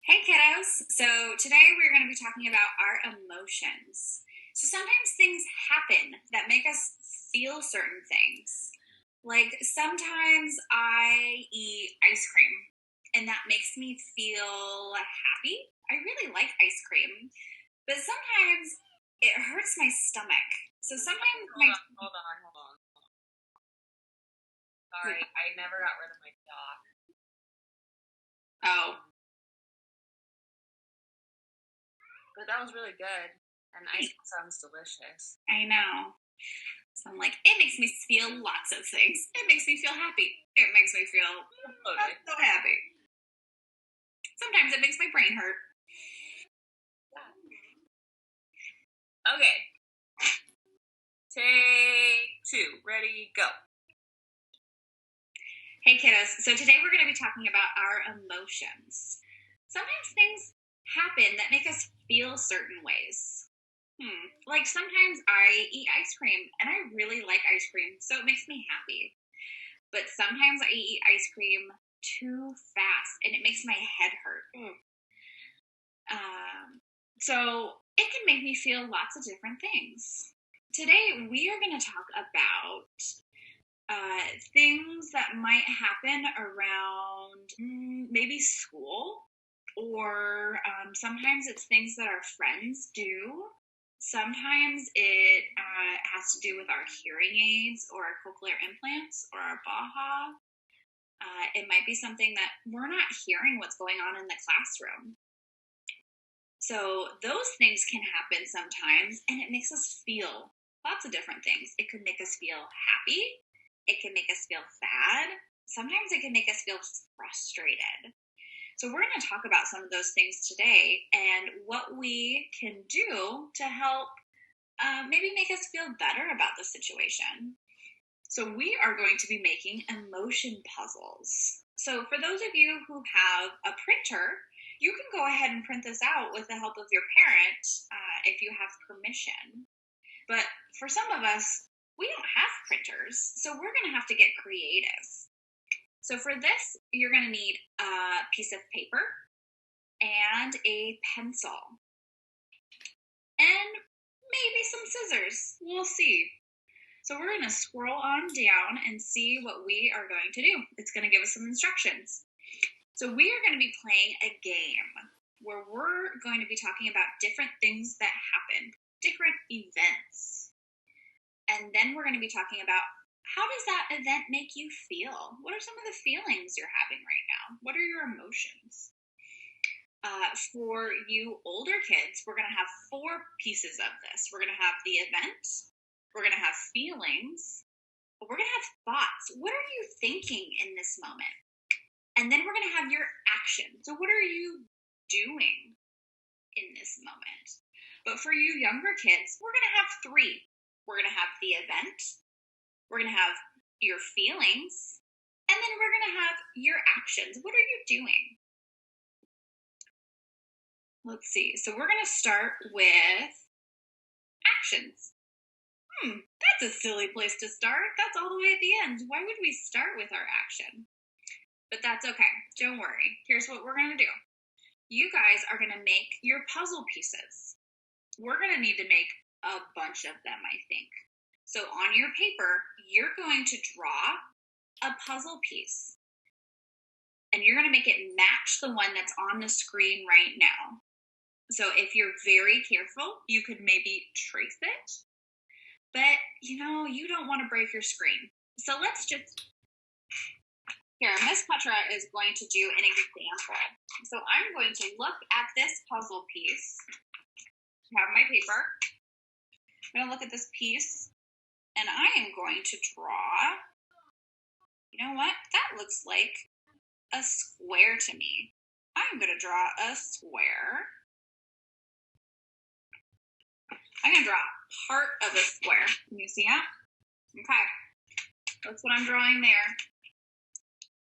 Hey kiddos! So today we're going to be talking about our emotions. So sometimes things happen that make us feel certain things. Like sometimes I eat ice cream and that makes me feel happy. I really like ice cream, but sometimes it hurts my stomach. So sometimes Hold on. Sorry, I never got rid of my dog. Oh, But that was really good. And ice cream sounds delicious. I know. So I'm like, it makes me feel lots of things. It makes me feel happy. It makes me feel so happy. Sometimes it makes my brain hurt. Okay. Take two. Ready, go. Hey kiddos, so today we're going to be talking about our emotions. Sometimes things happen that make us feel certain ways. Like sometimes I eat ice cream and I really like ice cream, so it makes me happy. But sometimes I eat ice cream too fast and it makes my head hurt. So it can make me feel lots of different things. Today we are going to talk about things that might happen around maybe school, or sometimes it's things that our friends do. Sometimes it has to do with our hearing aids or our cochlear implants or our BAHA. It might be something that we're not hearing what's going on in the classroom. So those things can happen sometimes, and it makes us feel lots of different things. It could make us feel happy. It can make us feel sad. Sometimes it can make us feel frustrated. So we're going to talk about some of those things today and what we can do to help maybe make us feel better about the situation. So we are going to be making emotion puzzles. So for those of you who have a printer, you can go ahead and print this out with the help of your parent if you have permission. But for some of us, we don't have printers, so we're going to have to get creative. So for this, you're going to need a piece of paper and a pencil. And maybe some scissors. We'll see. So we're going to scroll on down and see what we are going to do. It's going to give us some instructions. So we are going to be playing a game where we're going to be talking about different things that happen, different events. And then we're going to be talking about how does that event make you feel? What are some of the feelings you're having right now? What are your emotions? For you older kids, we're going to have 4 pieces of this. We're going to have the event, we're going to have feelings, but we're going to have thoughts. What are you thinking in this moment? And then we're going to have your action. So what are you doing in this moment? But for you younger kids, we're going to have 3. We're going to have the event, we're going to have your feelings, and then we're going to have your actions. What are you doing? Let's see. So we're going to start with actions. That's a silly place to start. That's all the way at the end. Why would we start with our action? But that's okay. Don't worry. Here's what we're going to do. You guys are going to make your puzzle pieces. We're going to need to make a bunch of them, I think. So on your paper, you're going to draw a puzzle piece. And you're going to make it match the one that's on the screen right now. So if you're very careful, you could maybe trace it. But, you don't want to break your screen. So let's just... Here, Miss Petra is going to do an example. So I'm going to look at this puzzle piece. I have my paper. I'm going to look at this piece, and I am going to draw... You know what? That looks like a square to me. I'm going to draw a square. I'm going to draw part of a square. Can you see that? Okay. That's what I'm drawing there.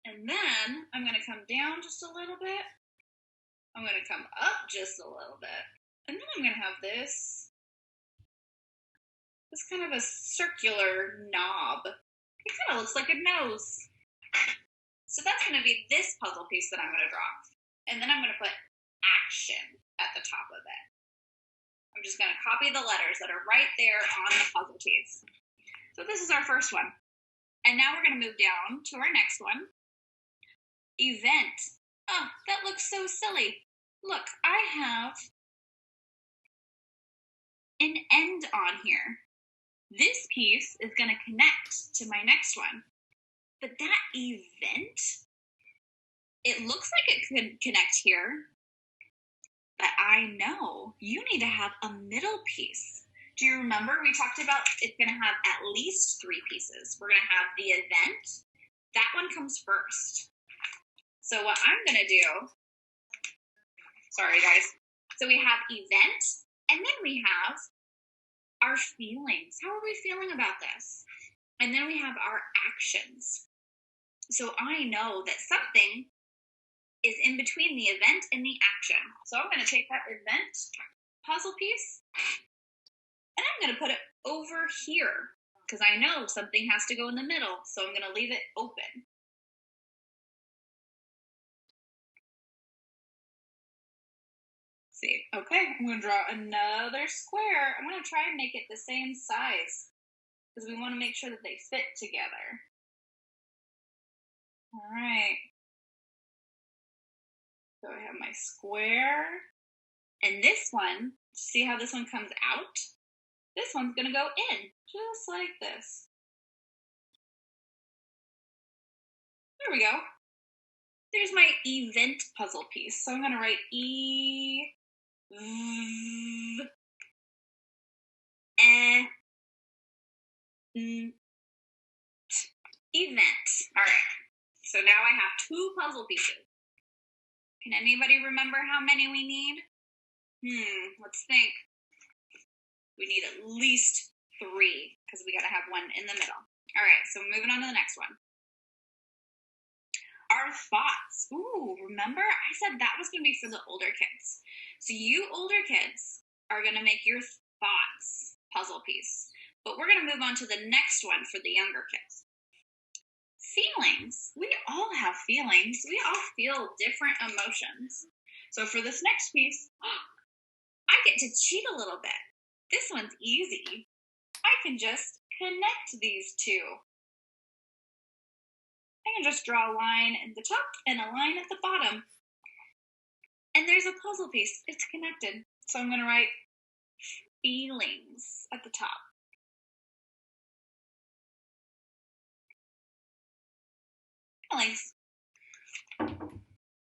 And then I'm going to come down just a little bit. I'm going to come up just a little bit. And then I'm going to have this kind of a circular knob. It kind of looks like a nose. So that's going to be this puzzle piece that I'm going to draw. And then I'm going to put action at the top of it. I'm just going to copy the letters that are right there on the puzzle piece. So this is our first one. And now we're going to move down to our next one. Event. Oh, that looks so silly. Look, I have an end on here. This piece is going to connect to my next one. But that event, it looks like it could connect here. But I know you need to have a middle piece. Do you remember we talked about it's going to have at least 3 pieces? We're going to have the event. That one comes first. So what I'm going to do, sorry guys. So we have event, and then we have our feelings. How are we feeling about this? And then we have our actions. So I know that something is in between the event and the action. So I'm going to take that event puzzle piece and I'm going to put it over here because I know something has to go in the middle. So I'm going to leave it open. See, okay, I'm going to draw another square. I'm going to try and make it the same size because we want to make sure that they fit together. All right. So I have my square, and this one, see how this one comes out? This one's going to go in, just like this. There we go. There's my event puzzle piece. So I'm going to write event. All right. So now I have 2 puzzle pieces. Can anybody remember how many we need? Let's think. We need at least 3 because we got to have one in the middle. All right, so moving on to the next one. Our thoughts. Ooh, remember I said that was going to be for the older kids. So you older kids are going to make your thoughts puzzle piece. But we're going to move on to the next one for the younger kids. Feelings. We all have feelings. We all feel different emotions. So for this next piece, I get to cheat a little bit. This one's easy. I can just connect these 2. I can just draw a line at the top and a line at the bottom. And there's a puzzle piece. It's connected. So I'm going to write feelings at the top. Feelings.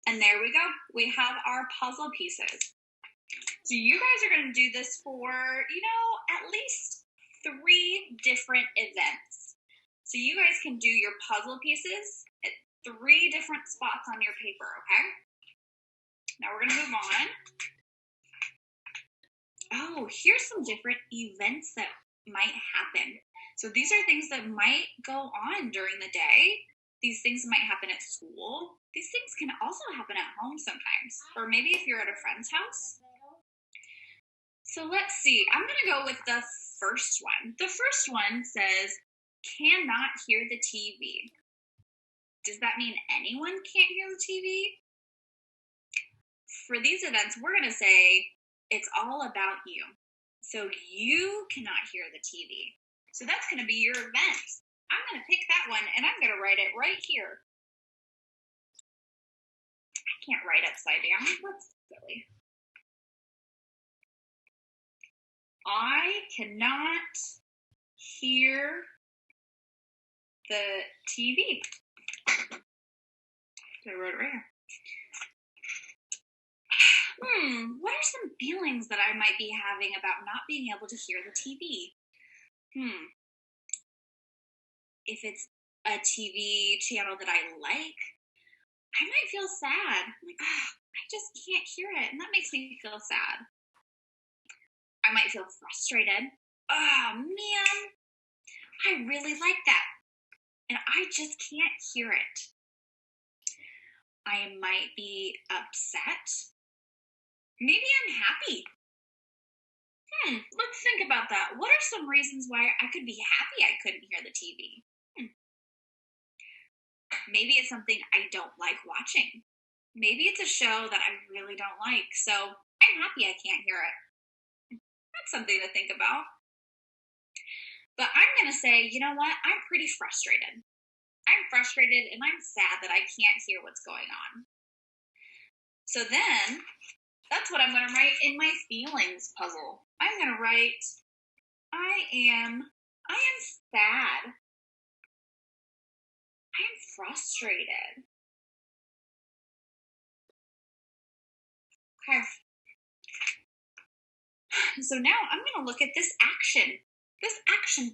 And there we go. We have our puzzle pieces. So you guys are going to do this for, at least 3 different events. So you guys can do your puzzle pieces at 3 different spots on your paper, okay? Now we're going to move on. Oh, here's some different events that might happen. So these are things that might go on during the day. These things might happen at school. These things can also happen at home sometimes. Or maybe if you're at a friend's house. So let's see. I'm going to go with the first one. The first one says, cannot hear the TV. Does that mean anyone can't hear the TV? For these events, we're going to say, it's all about you. So you cannot hear the TV. So that's going to be your event. I'm going to pick that one, and I'm going to write it right here. I can't write upside down. That's silly. I cannot hear the TV. So I wrote it right here. What are some feelings that I might be having about not being able to hear the TV? If it's a TV channel that I like, I might feel sad. Like, I just can't hear it, and that makes me feel sad. I might feel frustrated. Oh, man, I really like that, and I just can't hear it. I might be upset. Maybe I'm happy. Let's think about that. What are some reasons why I could be happy I couldn't hear the TV? Maybe it's something I don't like watching. Maybe it's a show that I really don't like, so I'm happy I can't hear it. That's something to think about. But I'm going to say, you know what? I'm pretty frustrated. I'm frustrated and I'm sad that I can't hear what's going on. So then, that's what I'm going to write in my feelings puzzle. I'm going to write, I am sad. I am frustrated. Okay. So now I'm going to look at this action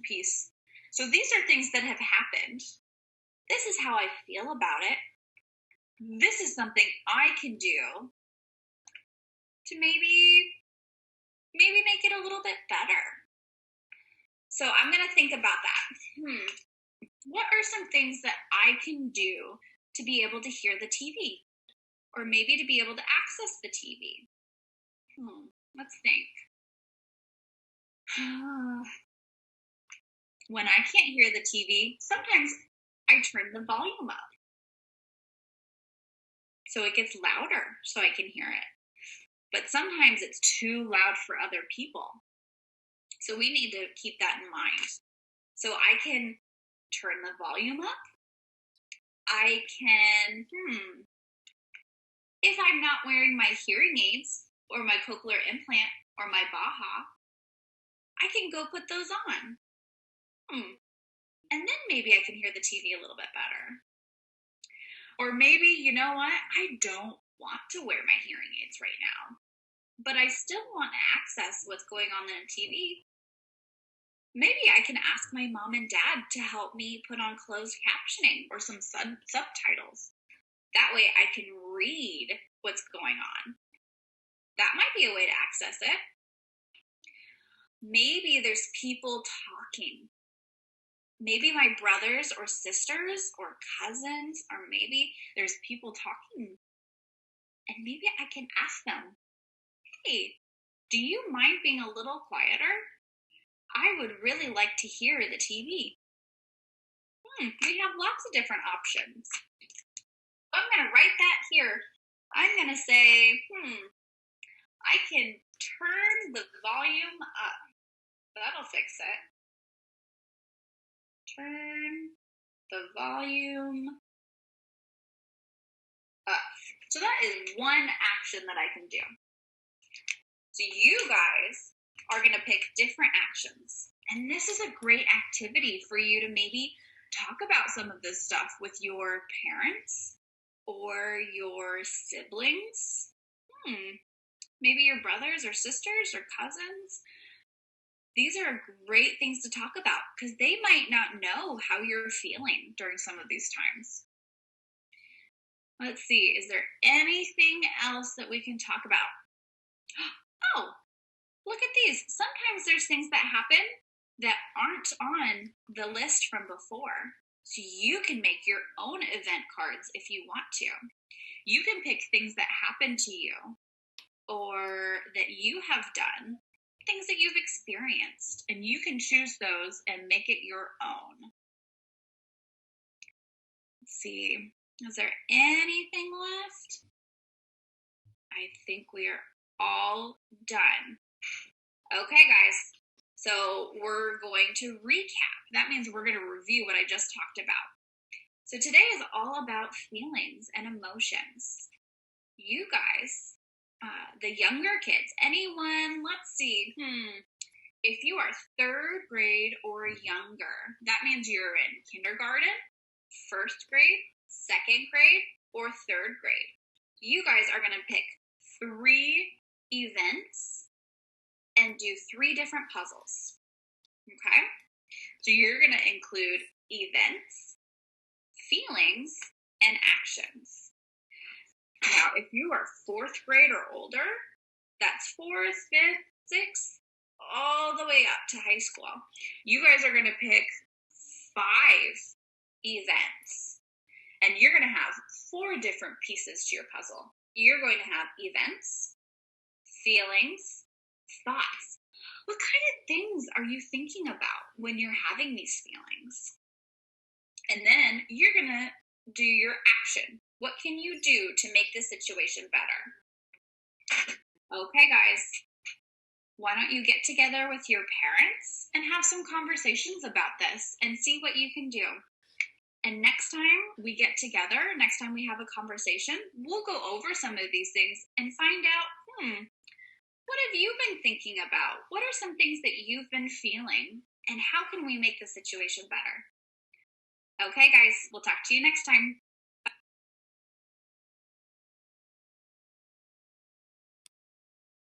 piece. So these are things that have happened. This is how I feel about it. This is something I can do to maybe make it a little bit better. So I'm going to think about that. What are some things that I can do to be able to hear the TV? Or maybe to be able to access the TV? Let's think. When I can't hear the TV, sometimes I turn the volume up so it gets louder so I can hear it. But sometimes it's too loud for other people. So we need to keep that in mind. So I can turn the volume up. I can, if I'm not wearing my hearing aids or my cochlear implant or my Baha, I can go put those on. And then maybe I can hear the TV a little bit better. Or maybe, you know what? I don't want to wear my hearing aids right now, but I still want to access what's going on in the TV. Maybe I can ask my mom and dad to help me put on closed captioning or some subtitles. That way I can read what's going on. That might be a way to access it. Maybe there's people talking. Maybe my brothers or sisters or cousins, or maybe there's people talking. And maybe I can ask them, hey, do you mind being a little quieter? I would really like to hear the TV. We have lots of different options. I'm going to write that here. I'm going to say, I can turn the volume up. That'll fix it. Turn the volume up. So that is one action that I can do. So you guys are going to pick different actions. And this is a great activity for you to maybe talk about some of this stuff with your parents or your siblings. Maybe your brothers or sisters or cousins. These are great things to talk about because they might not know how you're feeling during some of these times. Let's see, is there anything else that we can talk about? Oh, look at these. Sometimes there's things that happen that aren't on the list from before. So you can make your own event cards if you want to. You can pick things that happen to you or that you have done, things that you've experienced, and you can choose those and make it your own. Let's see, is there anything left? I think we are all done. Okay, guys, so we're going to recap. That means we're going to review what I just talked about. So today is all about feelings and emotions. You guys, the younger kids, anyone, let's see, if you are third grade or younger, that means you're in kindergarten, first grade, second grade, or third grade. You guys are going to pick 3 events and do 3 different puzzles. Okay? So you're going to include events, feelings, and actions. Now, if you are 4th grade or older, that's 4th, 5th, 6th, all the way up to high school. You guys are going to pick 5 events. And you're going to have 4 different pieces to your puzzle. You're going to have events, feelings, thoughts. What kind of things are you thinking about when you're having these feelings? And then you're going to do your action. What can you do to make the situation better? Okay, guys, why don't you get together with your parents and have some conversations about this and see what you can do? And next time we get together, next time we have a conversation, we'll go over some of these things and find out, what have you been thinking about? What are some things that you've been feeling? And how can we make the situation better? Okay, guys, we'll talk to you next time.